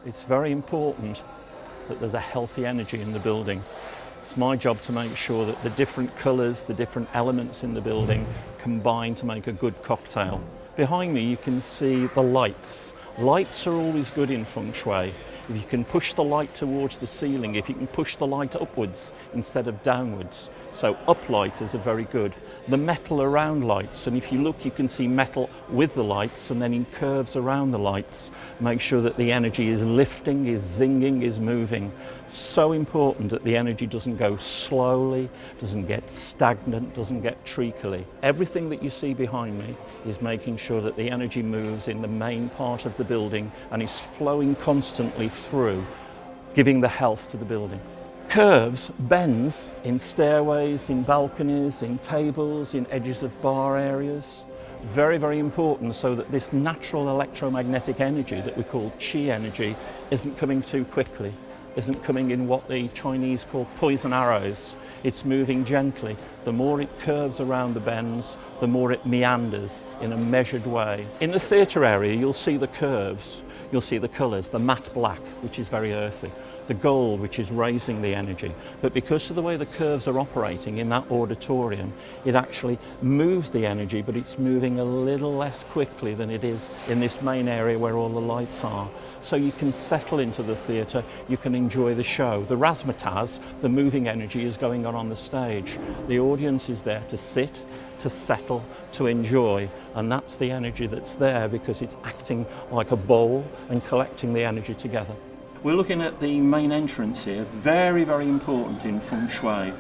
It's very important that there's a healthy energy in the building. It's my job to make sure that the different colours, the different elements in the building combine to make a good cocktail. Behind me you can see the lights. Lights are always good in Feng Shui. If you can push the light towards the ceiling, if you can push the light upwards instead of downwards. So uplighters are very good. The metal around lights, and if you look you can see metal with the lights and then in curves around the lights. Make sure that the energy is lifting, is zinging, is moving. So important that the energy doesn't go slowly, doesn't get stagnant, doesn't get treacly. Everything that you see behind me is making sure that the energy moves in the main part of the building and is flowing constantly through, giving the health to the building. Curves, bends in stairways, in balconies, in tables, in edges of bar areas. Very, very important so that this natural electromagnetic energy that we call Qi energy isn't coming too quickly, isn't coming in what the Chinese call poison arrows. It's moving gently. The more it curves around the bends, the more it meanders in a measured way. In the theatre area, you'll see the curves, you'll see the colours, the matte black, which is very earthy, the gold, which is raising the energy. But because of the way the curves are operating in that auditorium, it actually moves the energy, but it's moving a little less quickly than it is in this main area where all the lights are. So you can settle into the theatre, you can enjoy the show. The razzmatazz, the moving energy, is going on the stage. The audience is there to sit, to settle, to enjoy, and that's the energy that's there because it's acting like a bowl and collecting the energy together. We're looking at the main entrance here, very, very important in Feng Shui.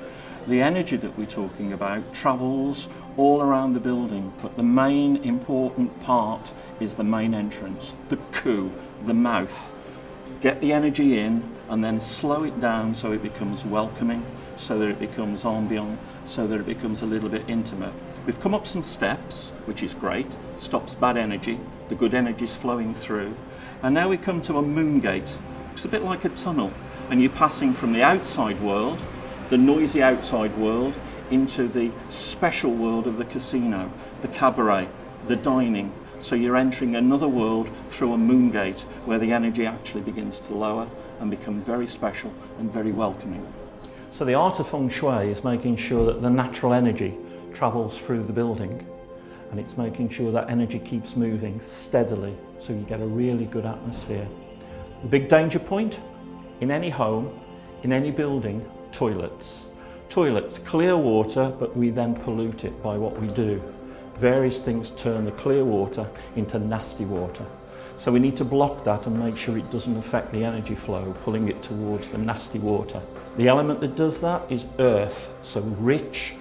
The energy that we're talking about travels all around the building, but the main important part is the main entrance, the ku, the mouth. Get the energy in and then slow it down so it becomes welcoming, so that it becomes ambient, so that it becomes a little bit intimate. We've come up some steps, which is great, stops bad energy, the good energy is flowing through. And now we come to a moon gate. It's a bit like a tunnel, and you're passing from the outside world, the noisy outside world, into the special world of the casino, the cabaret, the dining. So you're entering another world through a moon gate where the energy actually begins to lower and become very special and very welcoming. So the art of Feng Shui is making sure that the natural energy travels through the building, and it's making sure that energy keeps moving steadily so you get a really good atmosphere. The big danger point in any home, in any building, toilets. Toilets, clear water, but we then pollute it by what we do. Various things turn the clear water into nasty water. So we need to block that and make sure it doesn't affect the energy flow, pulling it towards the nasty water. The element that does that is earth, so rich,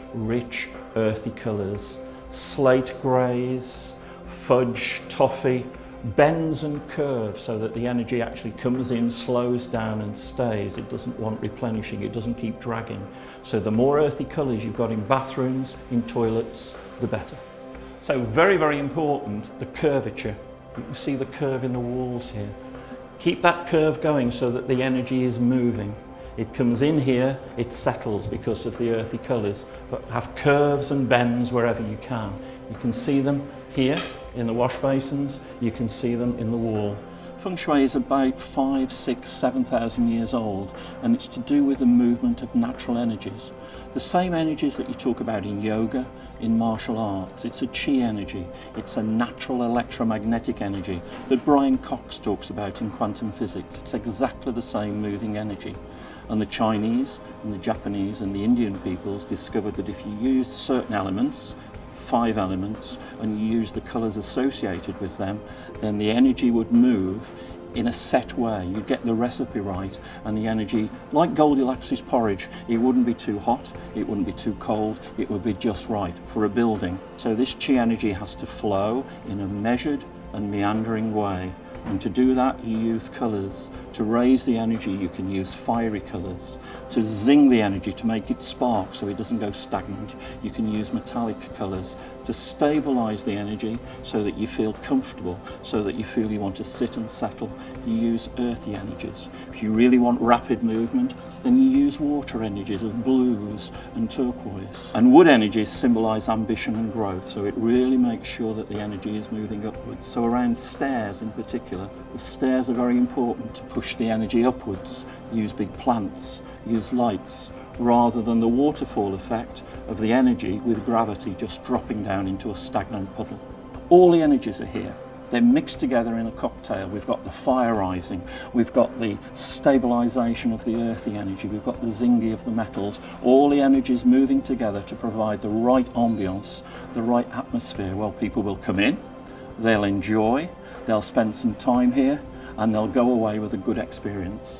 earthy colours. Slate greys, fudge, toffee, bends and curves so that the energy actually comes in, slows down and stays. It doesn't want replenishing, it doesn't keep dragging. So the more earthy colours you've got in bathrooms, in toilets, the better. So very, very important, the curvature. You can see the curve in the walls here. Keep that curve going so that the energy is moving. It comes in here, it settles because of the earthy colours, but have curves and bends wherever you can. You can see them here in the wash basins, you can see them in the wall. Feng Shui is about 5, 6, 7,000 years old, and it's to do with the movement of natural energies. The same energies that you talk about in yoga, in martial arts. It's a Qi energy, it's a natural electromagnetic energy that Brian Cox talks about in quantum physics. It's exactly the same moving energy. And the Chinese and the Japanese and the Indian peoples discovered that if you use certain elements, 5 elements, and you use the colours associated with them, then the energy would move in a set way. You get the recipe right, and the energy, like Goldilocks' porridge, it wouldn't be too hot, it wouldn't be too cold, it would be just right for a building. So this Qi energy has to flow in a measured and meandering way. And to do that, you use colours. To raise the energy, you can use fiery colours. To zing the energy, to make it spark so it doesn't go stagnant, you can use metallic colours. to stabilise the energy so that you feel comfortable, so that you feel you want to sit and settle, you use earthy energies. If you really want rapid movement, then you use water energies of blues and turquoise. And wood energies symbolise ambition and growth, so it really makes sure that the energy is moving upwards. So around stairs in particular, the stairs are very important to push the energy upwards. Use big plants, use lights, rather than the waterfall effect of the energy with gravity just dropping down into a stagnant puddle. All the energies are here. They're mixed together in a cocktail. We've got the fire rising, we've got the stabilisation of the earthy energy, we've got the zingy of the metals, all the energies moving together to provide the right ambience, the right atmosphere. Well, people will come in, they'll enjoy, they'll spend some time here, and they'll go away with a good experience.